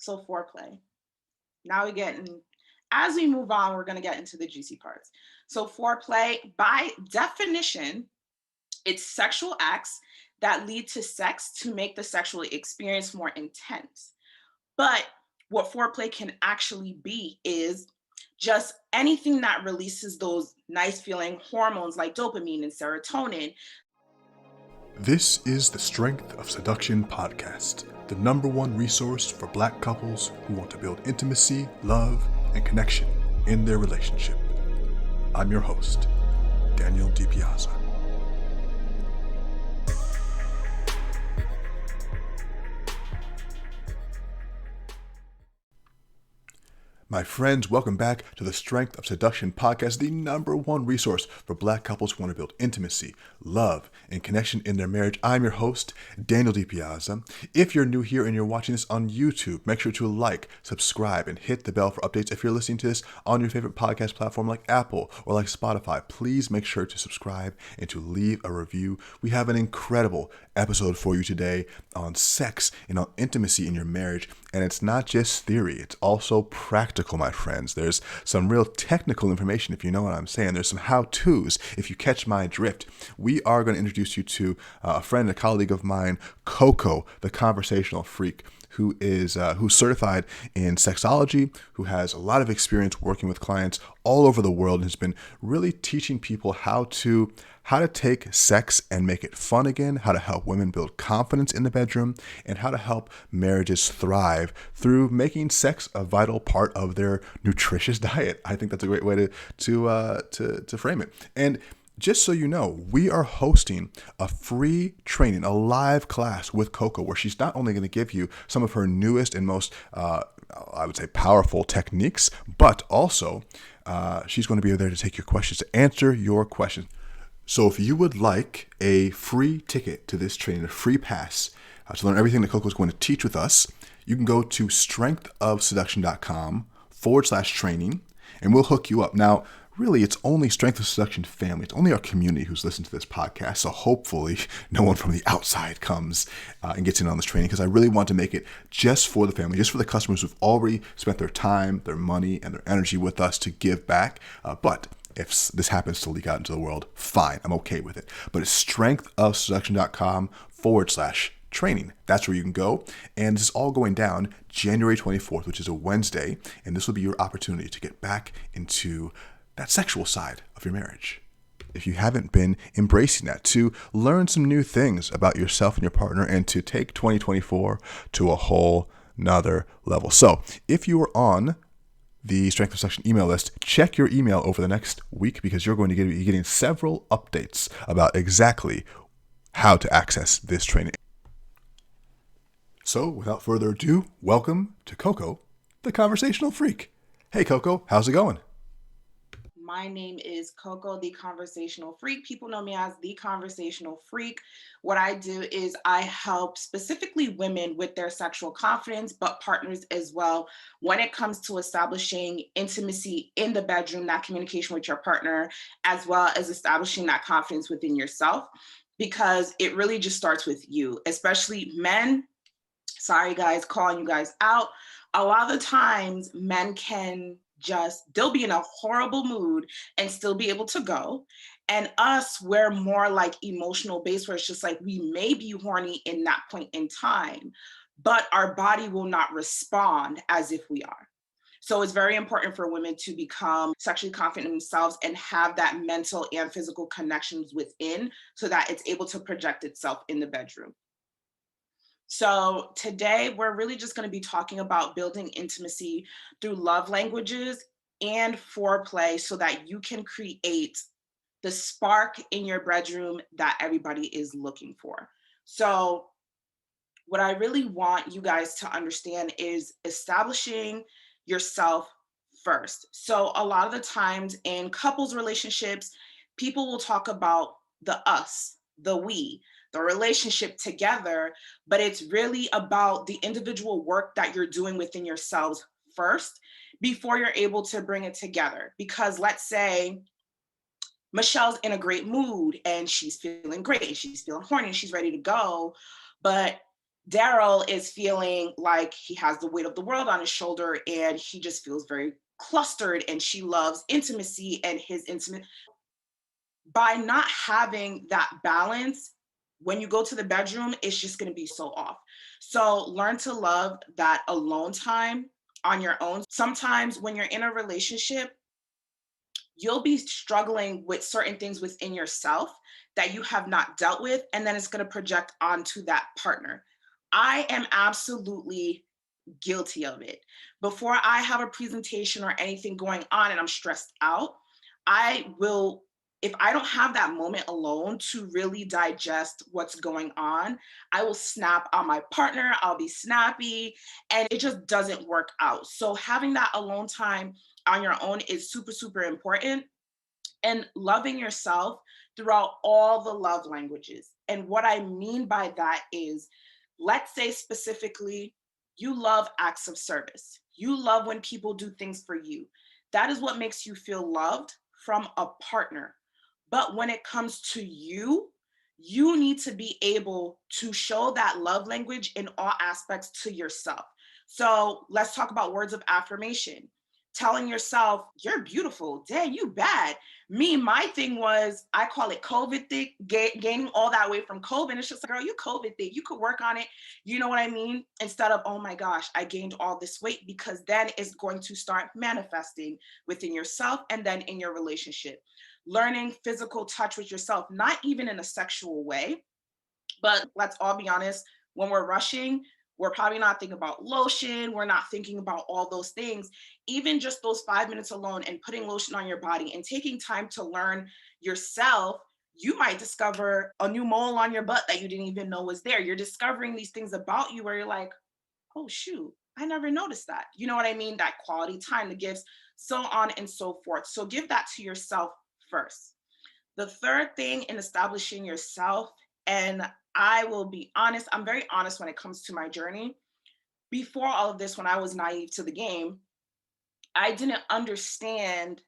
So foreplay. Now we get in, as we move on, we're going to get into the juicy parts. So foreplay, by definition, it's sexual acts that lead to sex to make the sexual experience more intense. But what foreplay can actually be is just anything that releases those nice feeling hormones like dopamine and serotonin. This is the Strength of Seduction podcast, the number one resource for Black couples who want to build intimacy, love, and connection in their relationship. I'm your host, Daniel DiPiazza. My friends, welcome back to the Strength of Seduction podcast, the number one resource for Black couples who want to build intimacy, love, and connection in their marriage. I'm your host, Daniel DiPiazza. If you're new here and you're watching this on YouTube, make sure to like, subscribe, and hit the bell for updates. If you're listening to this on your favorite podcast platform like Apple or like Spotify, please make sure to subscribe and to leave a review. We have an incredible episode for you today on sex and on intimacy in your marriage. And it's not just theory, it's also practical, my friends. There's some real technical information, if you know what I'm saying. There's some how-tos, if you catch my drift. We are going to introduce you to a friend, a colleague of mine, Coco, the conversational freak, who's certified in sexology, who has a lot of experience working with clients all over the world, and has been really teaching people how to take sex and make it fun again, how to help women build confidence in the bedroom, and how to help marriages thrive through making sex a vital part of their nutritious diet. I think that's a great way to frame it. And just so you know, we are hosting a free training, a live class with Coco, where she's not only going to give you some of her newest and most, I would say, powerful techniques, but also she's going to be there to take your questions, to answer your questions. So if you would like a free ticket to this training, a free pass to learn everything that Coco is going to teach with us, you can go to strengthofseduction.com/training, and we'll hook you up. Now, really, it's only Strength of Seduction family. It's only our community who's listened to this podcast. So hopefully no one from the outside comes and gets in on this training, because I really want to make it just for the family, just for the customers who've already spent their time, their money, and their energy with us to give back. But if this happens to leak out into the world, fine, I'm okay with it. But it's strengthofseduction.com/training. That's where you can go. And this is all going down January 24th, which is a Wednesday. And this will be your opportunity to get back into that sexual side of your marriage, if you haven't been embracing that, to learn some new things about yourself and your partner, and to take 2024 to a whole nother level. So if you are on the Strength of Seduction email list, check your email over the next week, because you're going to be getting several updates about exactly how to access this training. So without further ado, welcome to Coco, the conversational freak. Hey Coco, how's it going? My name is Coco, the conversational freak. People know me as the conversational freak. What I do is I help specifically women with their sexual confidence, but partners as well, when it comes to establishing intimacy in the bedroom, that communication with your partner, as well as establishing that confidence within yourself, because it really just starts with you, especially men. Sorry guys, calling you guys out. A lot of the times men they'll be in a horrible mood and still be able to go. And us, we're more like emotional based, where it's just like we may be horny in that point in time, but our body will not respond as if we are. So it's very important for women to become sexually confident in themselves and have that mental and physical connections within, so that it's able to project itself in the bedroom. So today we're really just going to be talking about building intimacy through love languages and foreplay, so that you can create the spark in your bedroom that everybody is looking for. So what I really want you guys to understand is establishing yourself first. So a lot of the times in couples relationships, people will talk about the us, the we, the relationship together, but it's really about the individual work that you're doing within yourselves first before you're able to bring it together. Because let's say Michelle's in a great mood and she's feeling great and she's feeling horny and she's ready to go, but Daryl is feeling like he has the weight of the world on his shoulder and he just feels very clustered, and she loves intimacy and his intimate. By not having that balance, when you go to the bedroom, it's just going to be so off. So learn to love that alone time on your own. Sometimes when you're in a relationship, you'll be struggling with certain things within yourself that you have not dealt with, and then it's going to project onto that partner. I am absolutely guilty of it. Before I have a presentation or anything going on and I'm stressed out, I will, if I don't have that moment alone to really digest what's going on, I will snap on my partner, I'll be snappy, and it just doesn't work out. So having that alone time on your own is super, super important, and loving yourself throughout all the love languages. And what I mean by that is, let's say specifically, you love acts of service. You love when people do things for you. That is what makes you feel loved from a partner. But when it comes to you, you need to be able to show that love language in all aspects to yourself. So let's talk about words of affirmation. Telling yourself, you're beautiful, dang, you bad. Me, my thing was, I call it COVID thick, gaining all that weight from COVID. It's just like, girl, you COVID thick, you could work on it. You know what I mean? Instead of, oh my gosh, I gained all this weight, because then it's going to start manifesting within yourself and then in your relationship. Learning physical touch with yourself, not even in a sexual way, but let's all be honest, when we're rushing, we're probably not thinking about lotion. We're not thinking about all those things. Even just those 5 minutes alone and putting lotion on your body and taking time to learn yourself, you might discover a new mole on your butt that you didn't even know was there. You're discovering these things about you where you're like, oh, shoot, I never noticed that. You know what I mean? That quality time, the gifts, so on and so forth. So give that to yourself first. The third thing in establishing yourself, and I will be honest, I'm very honest when it comes to my journey. Before all of this, when I was naive to the game, I didn't understand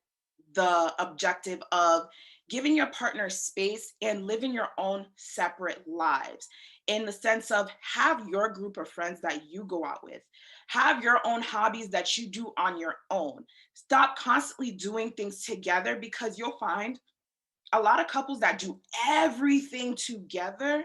the objective of giving your partner space and living your own separate lives, in the sense of, have your group of friends that you go out with, have your own hobbies that you do on your own. Stop constantly doing things together, because you'll find a lot of couples that do everything together,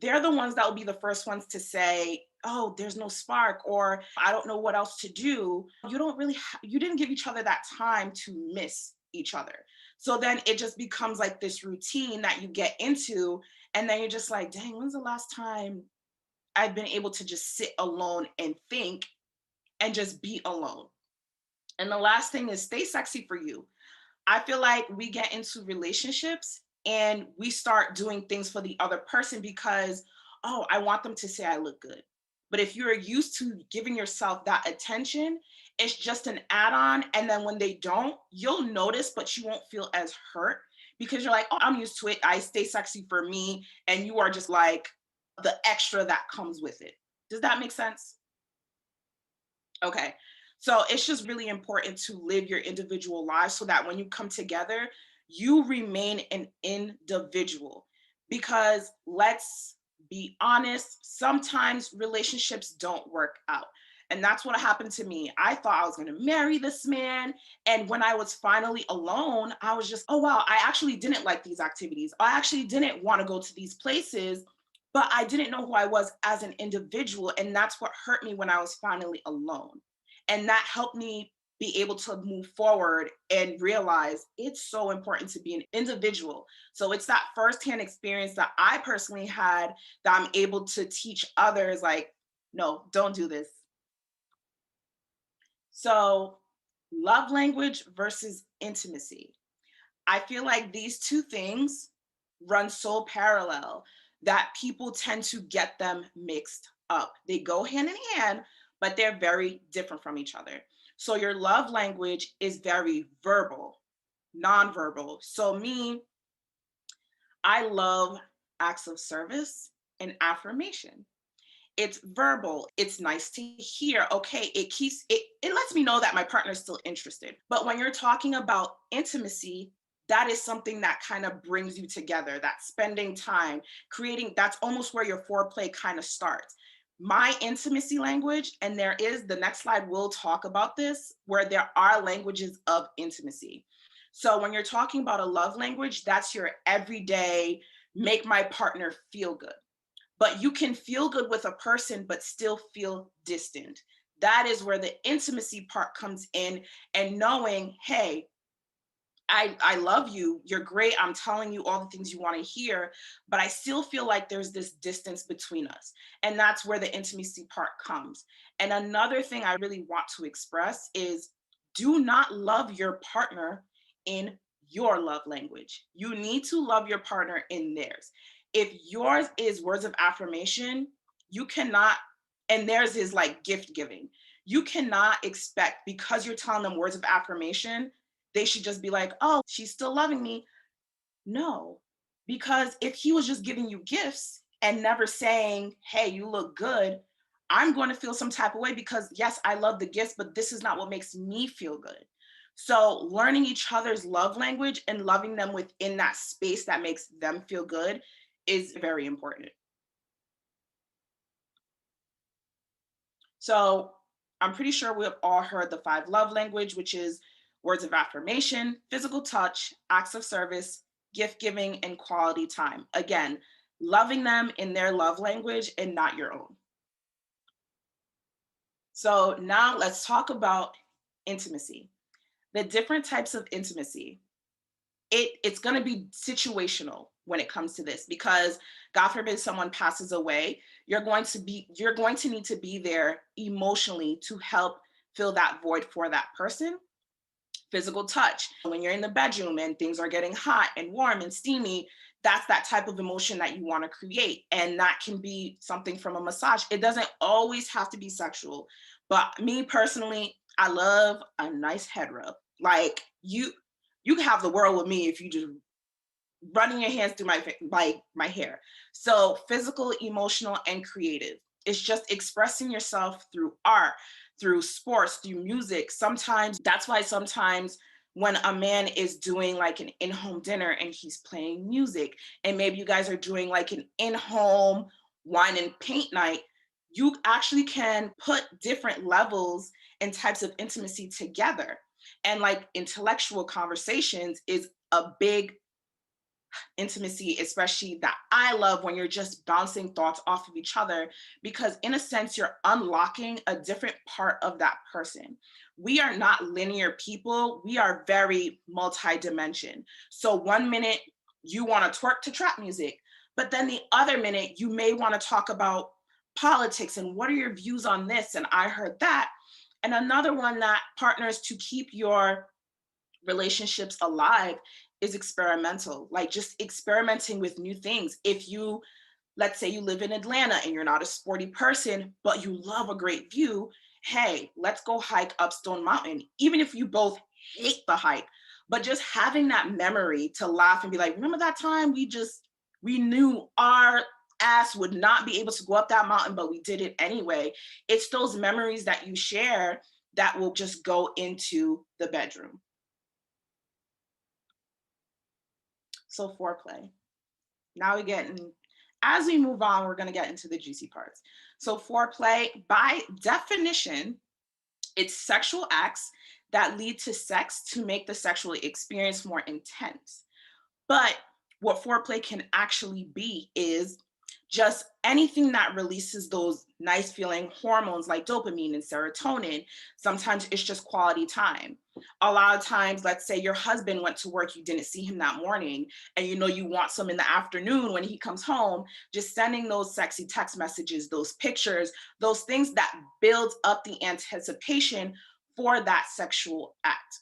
they're the ones that will be the first ones to say, oh, there's no spark, or I don't know what else to do. You don't really, you didn't give each other that time to miss each other. So then it just becomes like this routine that you get into. And then you're just like, dang, when's the last time I've been able to just sit alone and think and just be alone? And the last thing is, stay sexy for you. I feel like we get into relationships and we start doing things for the other person because, oh, I want them to say I look good. But if you're used to giving yourself that attention, it's just an add on. And then when they don't, you'll notice, but you won't feel as hurt, because you're like, oh, I'm used to it. I stay sexy for me. And you are just like the extra that comes with it. Does that make sense? Okay. So it's just really important to live your individual lives so that when you come together, you remain an individual. Because let's be honest, sometimes relationships don't work out. And that's what happened to me. I thought I was going to marry this man. And when I was finally alone, I was just, oh, wow, I actually didn't like these activities. I actually didn't want to go to these places, but I didn't know who I was as an individual. And that's what hurt me when I was finally alone. And that helped me be able to move forward and realize it's so important to be an individual. So it's that firsthand experience that I personally had that I'm able to teach others, like, no, don't do this. So, love language versus intimacy. I feel like these two things run so parallel that people tend to get them mixed up. They go hand in hand, but they're very different from each other. So your love language is very verbal, nonverbal. So me, I love acts of service and affirmation. It's verbal. It's nice to hear. Okay, it lets me know that my partner's still interested. But when you're talking about intimacy, that is something that kind of brings you together, that spending time, creating, that's almost where your foreplay kind of starts. My intimacy language, and there is, the next slide will talk about this, where there are languages of intimacy. So when you're talking about a love language, that's your everyday, make my partner feel good. But you can feel good with a person, but still feel distant. That is where the intimacy part comes in, and knowing, hey, I love you. You're great. I'm telling you all the things you want to hear, but I still feel like there's this distance between us. And that's where the intimacy part comes. And another thing I really want to express is, do not love your partner in your love language. You need to love your partner in theirs. If yours is words of affirmation, you cannot, and theirs is like gift giving. You cannot expect, because you're telling them words of affirmation, they should just be like, oh, she's still loving me. No, because if he was just giving you gifts and never saying, hey, you look good, I'm going to feel some type of way, because yes, I love the gifts, but this is not what makes me feel good. So learning each other's love language and loving them within that space that makes them feel good is very important. So I'm pretty sure we've all heard the 5 love language, which is words of affirmation, physical touch, acts of service, gift giving, and quality time. Again, loving them in their love language and not your own. So now let's talk about intimacy. The different types of intimacy. It's going to be situational when it comes to this, because God forbid someone passes away, you're going to need to be there emotionally to help fill that void for that person. Physical touch, when you're in the bedroom and things are getting hot and warm and steamy, that's that type of emotion that you want to create, and that can be something from a massage. It doesn't always have to be sexual, but me personally, I love a nice head rub. Like, you can have the world with me if you just running your hands through my hair. So physical, emotional, and creative. It's just expressing yourself through art, through sports, through music. Sometimes that's why sometimes when a man is doing like an in-home dinner and he's playing music, and maybe you guys are doing like an in-home wine and paint night, you actually can put different levels and types of intimacy together. And like intellectual conversations is a big intimacy, especially that I love, when you're just bouncing thoughts off of each other, because in a sense, you're unlocking a different part of that person. We are not linear people. We are very multi-dimension. So one minute you want to twerk to trap music, but then the other minute you may want to talk about politics and what are your views on this? And I heard that. And another one that partners to keep your relationships alive is experimental, like just experimenting with new things. If you, let's say you live in Atlanta and you're not a sporty person, but you love a great view, hey, let's go hike up Stone Mountain. Even if you both hate the hike, but just having that memory to laugh and be like, remember that time we knew our ass would not be able to go up that mountain, but we did it anyway. It's those memories that you share that will just go into the bedroom. So foreplay. Now as we move on, we're going to get into the juicy parts. So foreplay, by definition, it's sexual acts that lead to sex to make the sexual experience more intense. But what foreplay can actually be is just anything that releases those nice feeling hormones like dopamine and serotonin. Sometimes it's just quality time. A lot of times, let's say your husband went to work, you didn't see him that morning, and you know you want some in the afternoon when he comes home, just sending those sexy text messages, those pictures, those things that build up the anticipation for that sexual act.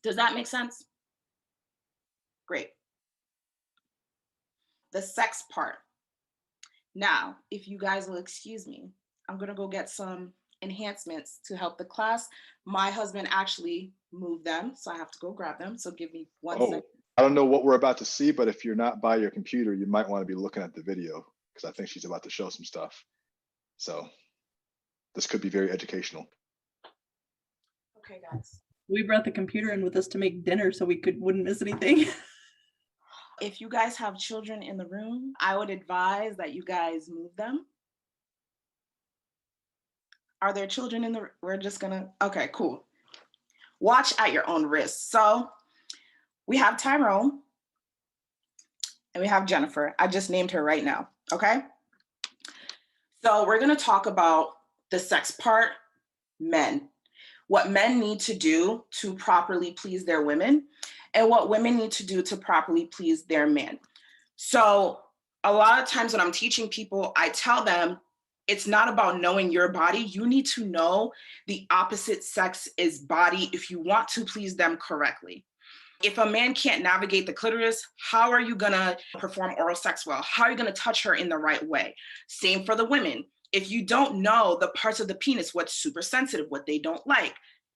Does that make sense? Great. The sex part. Now, if you guys will excuse me, I'm gonna go get some enhancements to help the class. My husband actually moved them, so I have to go grab them. So give me one second. I don't know what we're about to see, but if you're not by your computer, you might want to be looking at the video, because I think she's about to show some stuff. So this could be very educational. Okay, guys. We brought the computer in with us to make dinner so we wouldn't miss anything. If you guys have children in the room, I would advise that you guys move them. Are there children in the, we're just gonna, okay, cool. Watch at your own risk. So we have Tyrone and we have Jennifer. I just named her right now, okay? So we're gonna talk about the sex part, men. What men need to do to properly please their women and what women need to do to properly please their men. So a lot of times when I'm teaching people, I tell them, it's not about knowing your body. You need to know the opposite sex's body if you want to please them correctly. If a man can't navigate the clitoris, how are you gonna perform oral sex well? How are you gonna touch her in the right way? Same for the women. If you don't know the parts of the penis, what's super sensitive, what they don't like,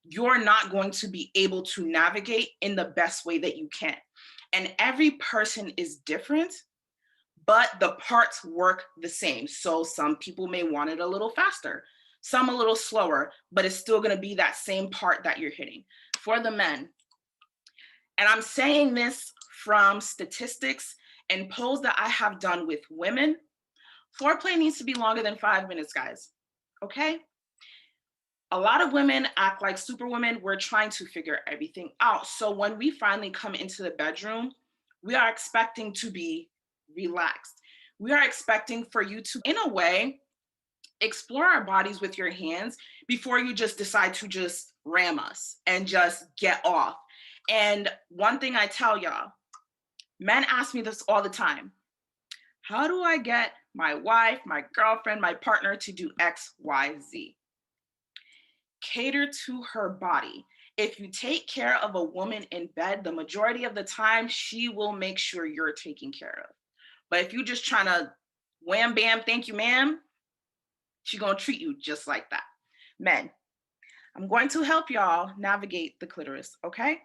you're not going to be able to navigate in the best way that you can. And every person is different, but the parts work the same. So some people may want it a little faster, some a little slower, but it's still gonna be that same part that you're hitting. For the men, and I'm saying this from statistics and polls that I have done with women, foreplay needs to be longer than 5 minutes, guys, okay? A lot of women act like superwomen. We're trying to figure everything out. So when we finally come into the bedroom, we are expecting to be relaxed. We are expecting for you to, in a way, explore our bodies with your hands before you just decide to just ram us and just get off. And one thing I tell y'all, men ask me this all the time. How do I get my wife, my girlfriend, my partner to do X, Y, Z? Cater to her body. If you take care of a woman in bed, the majority of the time, she will make sure you're taken care of. But if you're just trying to wham, bam, thank you, ma'am, she's gonna treat you just like that. Men, I'm going to help y'all navigate the clitoris, okay?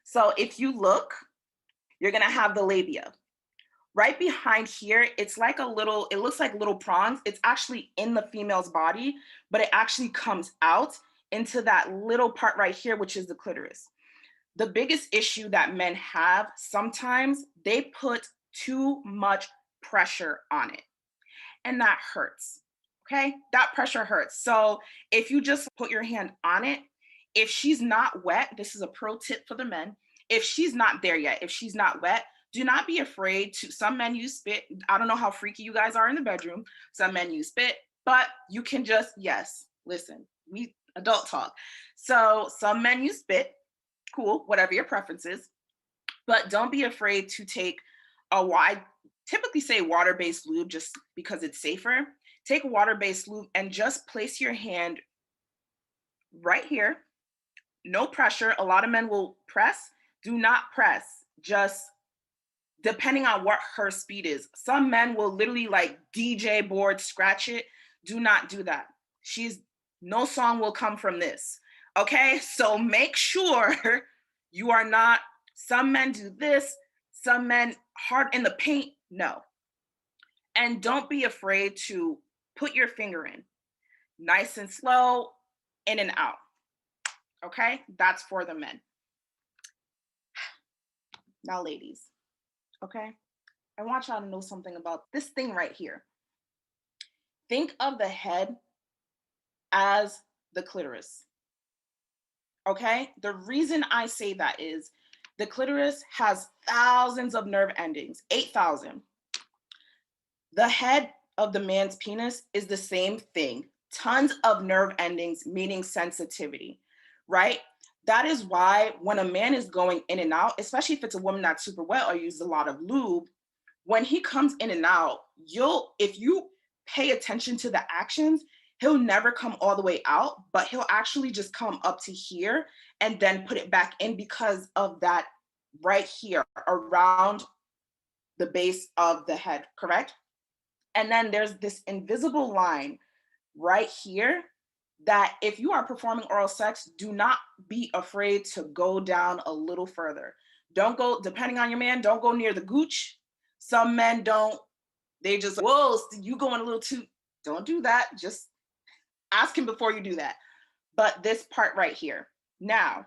So if you look, you're gonna have the labia. Right behind here, it's like a little, it looks like little prongs. It's actually in the female's body, but it actually comes out into that little part right here, which is the clitoris. The biggest issue that men have, sometimes they put too much pressure on it, and that hurts, okay? That pressure hurts. So if you just put your hand on it, if she's not wet, this is a pro tip for the men, if she's not there yet, if she's not wet, do not be afraid to, some men use spit. I don't know how freaky you guys are in the bedroom. Some men use spit, but you can just, yes, listen, we adult talk. So some men use spit, cool, whatever your preference is, but don't be afraid to take I typically say water-based lube just because it's safer. Take a water-based lube and just place your hand right here. No pressure. A lot of men will press. Do not press. Just depending on what her speed is. Some men will literally like DJ board scratch it. Do not do that. No song will come from this. Okay, so make sure you are not, some men do this, some men hard in the paint, no. And don't be afraid to put your finger in, nice and slow, in and out. Okay, that's for the men. Now, ladies, okay, I want y'all to know something about this thing right here. Think of the head as the clitoris. Okay, the reason I say that is the clitoris has thousands of nerve endings, 8,000. The head of the man's penis is the same thing, tons of nerve endings, meaning sensitivity, right? That is why when a man is going in and out, especially if it's a woman that's super wet or uses a lot of lube, when he comes in and out, if you pay attention to the actions, he'll never come all the way out, but he'll actually just come up to here and then put it back in because of that right here around the base of the head, correct? And then there's this invisible line right here that if you are performing oral sex, do not be afraid to go down a little further. Don't go, depending on your man, don't go near the gooch. Some men don't, they just, whoa, you going a little too, don't do that. Just ask him before you do that. But this part right here, Now,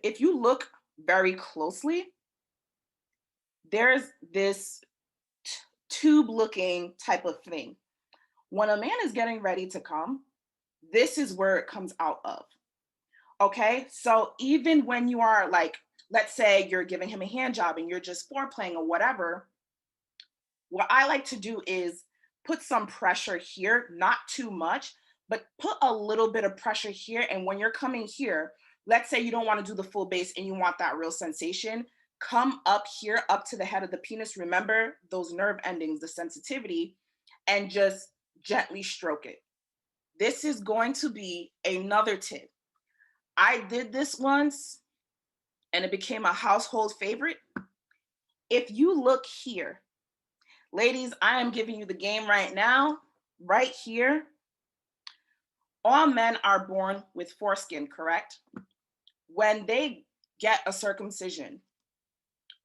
if you look very closely, there's this tube looking type of thing. When a man is getting ready to come, this is where it comes out of. Okay. So even when you are like, let's say you're giving him a hand job and you're just foreplaying or whatever, what I like to do is put some pressure here, not too much, but put a little bit of pressure here. And when you're coming here, let's say you don't want to do the full base and you want that real sensation, come up here, up to the head of the penis. Remember those nerve endings, the sensitivity, and just gently stroke it. This is going to be another tip. I did this once and it became a household favorite. If you look here, ladies, I am giving you the game right now, right here. All men are born with foreskin, correct? When they get a circumcision,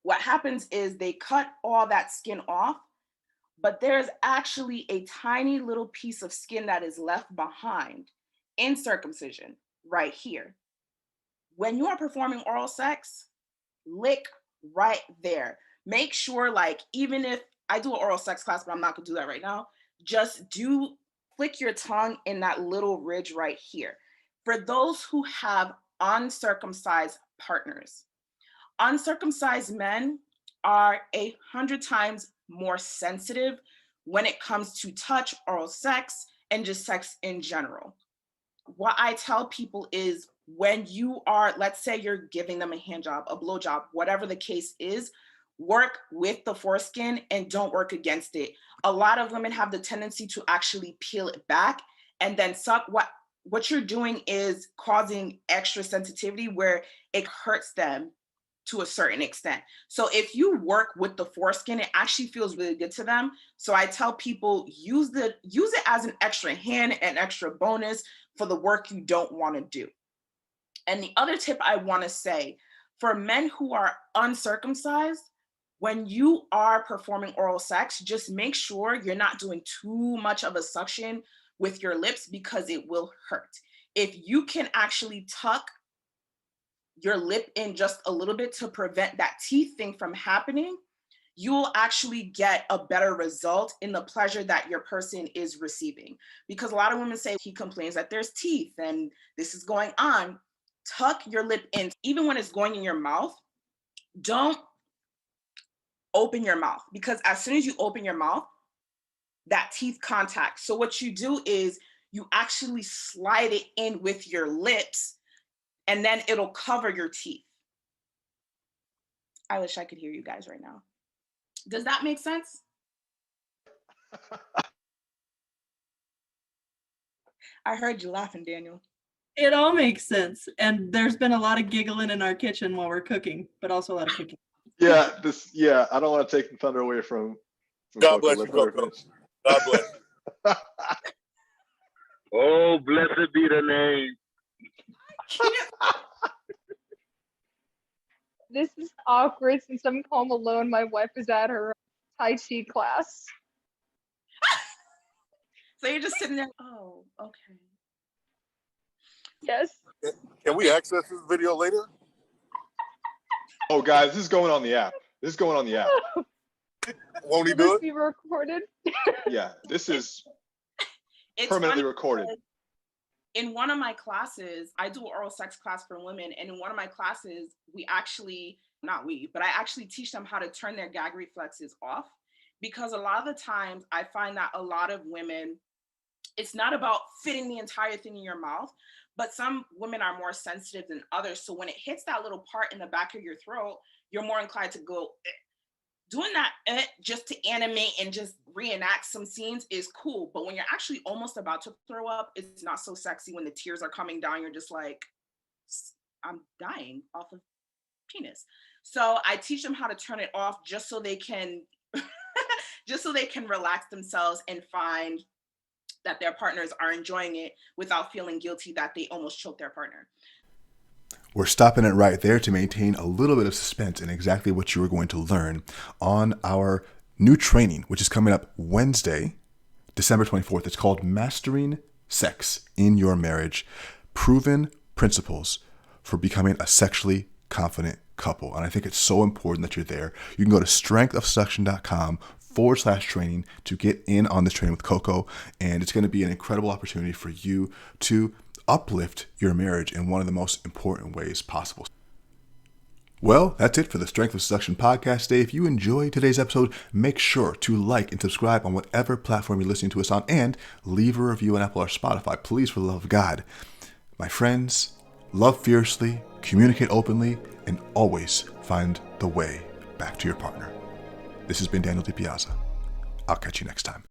what happens is they cut all that skin off, but there's actually a tiny little piece of skin that is left behind in circumcision right here. When you are performing oral sex, lick right there. Make sure, like, even if I do an oral sex class, but I'm not gonna do that right now, just flick your tongue in that little ridge right here. For those who have uncircumcised partners, uncircumcised men are 100 times more sensitive when it comes to touch, oral sex, and just sex in general. What I tell people is when you are, let's say you're giving them a hand job, a blow job, whatever the case is, work with the foreskin and don't work against it. A lot of women have the tendency to actually peel it back and then suck. What you're doing is causing extra sensitivity where it hurts them to a certain extent. So if you work with the foreskin, it actually feels really good to them. So I tell people use it as an extra hand, an extra bonus for the work you don't want to do. And the other tip I want to say, for men who are uncircumcised, when you are performing oral sex, just make sure you're not doing too much of a suction with your lips because it will hurt. If you can actually tuck your lip in just a little bit to prevent that teeth thing from happening, you will actually get a better result in the pleasure that your person is receiving. Because a lot of women say he complains that there's teeth and this is going on. Tuck your lip in, even when it's going in your mouth. Don't open your mouth, because as soon as you open your mouth, that teeth contact. So what you do is you actually slide it in with your lips and then it'll cover your teeth. I wish I could hear you guys right now. Does that make sense? I heard you laughing, Daniel. It all makes sense. And there's been a lot of giggling in our kitchen while we're cooking, but also a lot of cooking. Yeah, I don't want to take the thunder away from God Coco. bless you, Let her Coco. finish. God bless. Oh, blessed be the name. This is awkward since I'm home alone. My wife is at her Tai Chi class. So you're just sitting there, oh, okay. Yes. Can we access this video later? Oh, guys, this is going on the app. Won't he Will do this it? be recorded? Yeah, this is It's permanently funny recorded. because in one of my classes, I do oral sex class for women. And in one of my classes, I actually teach them how to turn their gag reflexes off. Because a lot of the times I find that a lot of women, it's not about fitting the entire thing in your mouth, but some women are more sensitive than others. So when it hits that little part in the back of your throat, you're more inclined to go, eh. Doing that just to animate and just reenact some scenes is cool. But when you're actually almost about to throw up, it's not so sexy when the tears are coming down. You're just like, I'm dying off of penis. So I teach them how to turn it off just so they can relax themselves and find that their partners are enjoying it without feeling guilty that they almost choked their partner. We're stopping it right there to maintain a little bit of suspense in exactly what you are going to learn on our new training, which is coming up Wednesday, December 24th. It's called Mastering Sex in Your Marriage: Proven principles for becoming a sexually confident couple. And I think it's so important that you're there. You can go to strengthofseduction.com/training to get in on this training with Coco. And it's going to be an incredible opportunity for you to uplift your marriage in one of the most important ways possible. Well, that's it for the Strength of Seduction podcast today. If you enjoyed today's episode, make sure to like and subscribe on whatever platform you're listening to us on, and leave a review on Apple or Spotify. Please, for the love of God. My friends, love fiercely, communicate openly, and always find the way back to your partner. This has been Daniel DiPiazza. I'll catch you next time.